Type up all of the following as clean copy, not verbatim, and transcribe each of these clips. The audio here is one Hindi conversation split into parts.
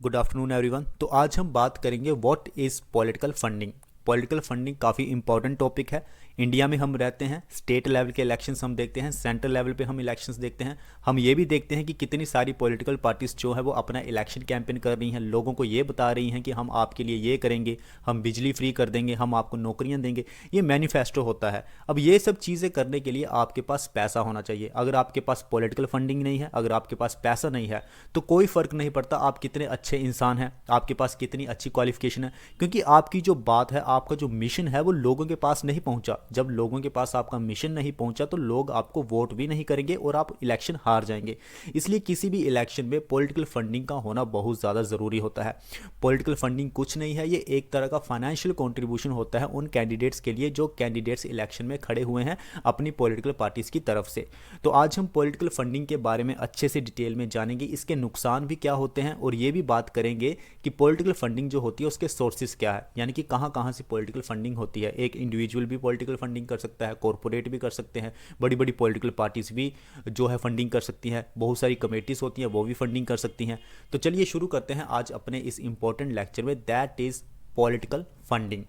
Good afternoon everyone. तो आज हम बात करेंगे what is political funding. Political funding काफ़ी इंपॉर्टेंट टॉपिक है। इंडिया में हम रहते हैं, स्टेट लेवल के इलेक्शंस हम देखते हैं, सेंट्रल लेवल पे हम इलेक्शंस देखते हैं। हम ये भी देखते हैं कि कितनी सारी पॉलिटिकल पार्टीज जो है वो अपना इलेक्शन कैंपेन कर रही हैं, लोगों को ये बता रही हैं कि हम आपके लिए ये करेंगे, हम बिजली फ्री कर देंगे, हम आपको नौकरियां देंगे। ये मैनिफेस्टो होता है। अब ये सब चीज़ें करने के लिए आपके पास पैसा होना चाहिए। अगर आपके पास पॉलिटिकल फंडिंग नहीं है, अगर आपके पास पैसा नहीं है, तो कोई फ़र्क नहीं पड़ता आप कितने अच्छे इंसान हैं, आपके पास कितनी अच्छी क्वालिफिकेशन है, क्योंकि आपकी जो बात है, आपका जो मिशन है वो लोगों के पास नहीं पहुंचा। जब लोगों के पास आपका मिशन नहीं पहुंचा तो लोग आपको वोट भी नहीं करेंगे और आप इलेक्शन हार जाएंगे। इसलिए किसी भी इलेक्शन में पॉलिटिकल फंडिंग का होना बहुत ज़्यादा ज़रूरी होता है। पॉलिटिकल फंडिंग कुछ नहीं है, ये एक तरह का फाइनेंशियल कंट्रीब्यूशन होता है उन कैंडिडेट्स के लिए जो कैंडिडेट्स इलेक्शन में खड़े हुए हैं अपनी पॉलिटिकल पार्टीज़ की तरफ से। तो आज हम पॉलिटिकल फंडिंग के बारे में अच्छे से डिटेल में जानेंगे, इसके नुकसान भी क्या होते हैं, और ये भी बात करेंगे कि पॉलिटिकल फंडिंग जो होती है उसके सोर्सेज क्या है, यानी कि कहाँ कहाँ से पॉलिटिकल फंडिंग होती है। एक इंडिविजुअल भी पॉलिटिकल फंडिंग कर सकता है, कॉरपोरेट भी कर सकते हैं, बड़ी बड़ी पॉलिटिकल पार्टीज भी जो है फंडिंग कर सकती हैं, बहुत सारी कमेटीज होती हैं वो भी फंडिंग कर सकती हैं। तो चलिए शुरू करते हैं आज अपने इस इंपॉर्टेंट लेक्चर में, that is political funding.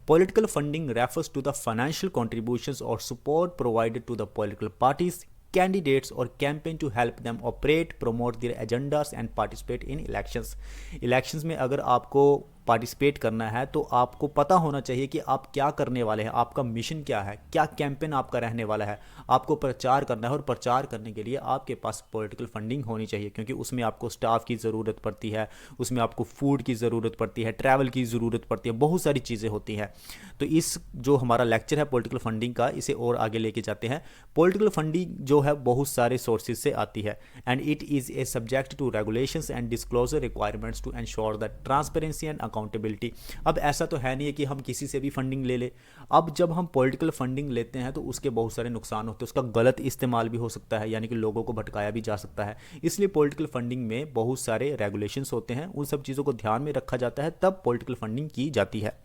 Political funding refers to the financial contributions or support provided to the political parties, candidates or campaign to help them operate, promote their agendas and participate in elections. Elections में अगर आपको पार्टिसिपेट करना है तो आपको पता होना चाहिए कि आप क्या करने वाले हैं, आपका मिशन क्या है, क्या कैंपेन आपका रहने वाला है। आपको प्रचार करना है और प्रचार करने के लिए आपके पास पॉलिटिकल फंडिंग होनी चाहिए, क्योंकि उसमें आपको स्टाफ की ज़रूरत पड़ती है, उसमें आपको फूड की ज़रूरत पड़ती है, ट्रैवल की ज़रूरत पड़ती है, बहुत सारी चीज़ें होती हैं। तो इस जो हमारा लेक्चर है पॉलिटिकल फंडिंग का, इसे और आगे लेके जाते हैं। पॉलिटिकल फंडिंग जो है बहुत सारे सोर्सेज से आती है and it is a subject to regulations and disclosure requirements to ensure the transparency and accountability. अब ऐसा तो है नहीं है कि हम किसी से भी फंडिंग ले ले। अब जब हम पॉलिटिकल फंडिंग लेते हैं तो उसके बहुत सारे नुकसान होते हैं, उसका गलत इस्तेमाल भी हो सकता है, यानी कि लोगों को भटकाया भी जा सकता है। इसलिए पॉलिटिकल फंडिंग में बहुत सारे रेगुलेशंस होते हैं, उन सब चीज़ों को ध्यान में रखा जाता है, तब पॉलिटिकल फंडिंग की जाती है।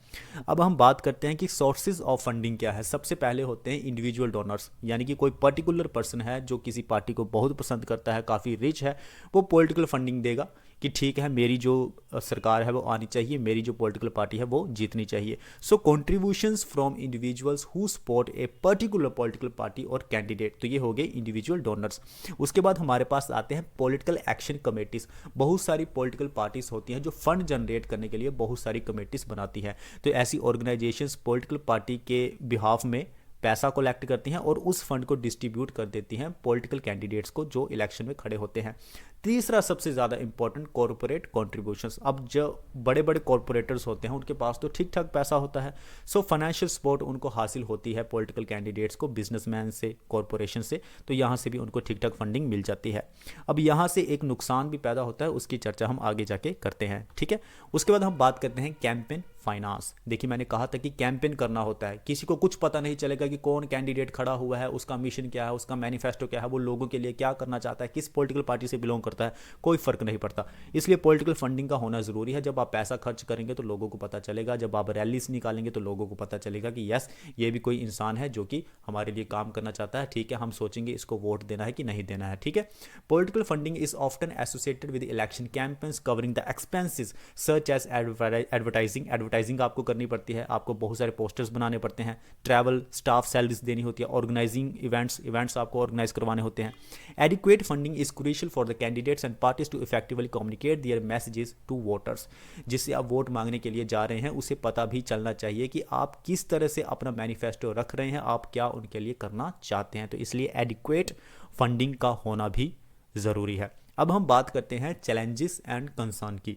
अब हम बात करते हैं कि सोर्सेज ऑफ फंडिंग क्या है। सबसे पहले होते हैं इंडिविजुअल डोनर्स, यानी कि कोई पर्टिकुलर पर्सन है जो किसी पार्टी को बहुत पसंद करता है, काफ़ी रिच है, वो पॉलिटिकल फंडिंग देगा कि ठीक है मेरी जो सरकार है वो आनी चाहिए, मेरी जो पॉलिटिकल पार्टी है वो जीतनी चाहिए। So contributions from individuals who support a particular political party और कैंडिडेट, तो ये हो गए इंडिविजुअल डोनर्स। उसके बाद हमारे पास आते हैं पॉलिटिकल एक्शन कमेटीज। बहुत सारी पॉलिटिकल पार्टीज होती हैं जो फंड जनरेट करने के लिए बहुत सारी कमेटीज बनाती हैं। तो ऐसी ऑर्गेनाइजेशंस पॉलिटिकल पार्टी के बिहाफ में पैसा कलेक्ट करती हैं और उस फंड को डिस्ट्रीब्यूट कर देती हैं पॉलिटिकल कैंडिडेट्स को जो इलेक्शन में खड़े होते हैं। तीसरा सबसे ज़्यादा इंपॉर्टेंट, कॉरपोरेट कॉन्ट्रीब्यूशंस। अब जो बड़े बड़े कॉरपोरेटर्स होते हैं उनके पास तो ठीक ठाक पैसा होता है, सो फाइनेंशियल सपोर्ट उनको हासिल होती है पॉलिटिकल कैंडिडेट्स को, बिजनेसमैन से, कॉरपोरेशन से, तो यहाँ से भी उनको ठीक ठाक फंडिंग मिल जाती है। अब यहाँ से एक नुकसान भी पैदा होता है, उसकी चर्चा हम आगे जाके करते हैं, ठीक है। उसके बाद हम बात करते हैं कैंपेन फाइनेंस। देखिए मैंने कहा था कि कैंपेन करना होता है, किसी को कुछ पता नहीं चलेगा कि कौन कैंडिडेट खड़ा हुआ है, उसका मिशन क्या है, उसका मैनिफेस्टो क्या है, वो लोगों के लिए क्या करना चाहता है, किस पॉलिटिकल पार्टी से बिलोंग करता है, कोई फर्क नहीं पड़ता। इसलिए पॉलिटिकल फंडिंग का होना जरूरी है। जब आप पैसा खर्च करेंगे तो लोगों को पता चलेगा, जब आप रैलीज निकालेंगे तो लोगों को पता चलेगा कि यस ये भी कोई इंसान है जो कि हमारे लिए काम करना चाहता है, ठीक है, हम सोचेंगे इसको वोट देना है कि नहीं देना है, ठीक है। Political funding is often associated with election campaigns covering the expenses such as advertising आपको करनी पड़ती है, आपको बहुत सारे पोस्टर्स बनाने पड़ते हैं, ट्रैवल, स्टाफ सैलरीज देनी होती है, ऑर्गेनाइजिंग इवेंट्स आपको ऑर्गेनाइज करवाने होते हैं। Adequate funding is crucial for the candidates and parties to effectively communicate their messages to voters. जिससे आप वोट मांगने के लिए जा रहे हैं उसे पता भी चलना चाहिए कि आप किस तरह से अपना मैनिफेस्टो रख रहे हैं, आप क्या उनके लिए करना चाहते हैं। तो इसलिए एडिक्वेट फंडिंग का होना भी ज़रूरी है। अब हम बात करते हैं चैलेंजेस एंड कंसर्न की,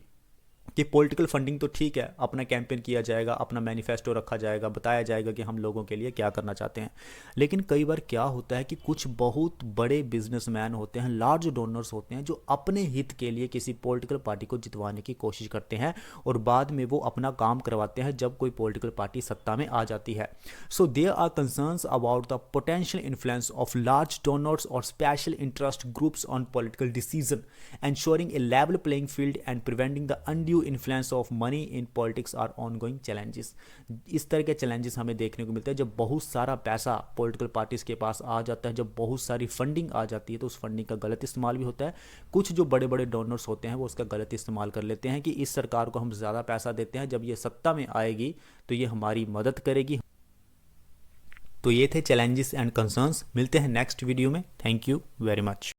कि पॉलिटिकल फंडिंग तो ठीक है, अपना कैंपेन किया जाएगा, अपना मैनिफेस्टो रखा जाएगा, बताया जाएगा कि हम लोगों के लिए क्या करना चाहते हैं, लेकिन कई बार क्या होता है कि कुछ बहुत बड़े बिजनेसमैन होते हैं, लार्ज डोनर्स होते हैं, जो अपने हित के लिए किसी पॉलिटिकल पार्टी को जितवाने की कोशिश करते हैं और बाद में वो अपना काम करवाते हैं जब कोई पॉलिटिकल पार्टी सत्ता में आ जाती है। So there are concerns about the potential influence of large donors और special interest groups on political decision, ensuring a level playing field and preventing the undue undue influence of money in politics are ongoing challenges. इस तरह के चैलेंजेस हमें देखने को मिलते हैं जब बहुत सारा पैसा पॉलिटिकल पार्टीज के पास आ जाता है, जब बहुत सारी फंडिंग आ जाती है तो उस फंडिंग का गलत इस्तेमाल भी होता है। कुछ जो बड़े बड़े डोनर्स होते हैं वो उसका गलत इस्तेमाल कर लेते हैं कि इस सरकार को हम ज़्यादा पैसा देते हैं, जब ये सत्ता में आएगी तो ये हमारी मदद करेगी। तो ये थे चैलेंजेस एंड कंसर्न्स। मिलते हैं नेक्स्ट वीडियो में। Thank you very much.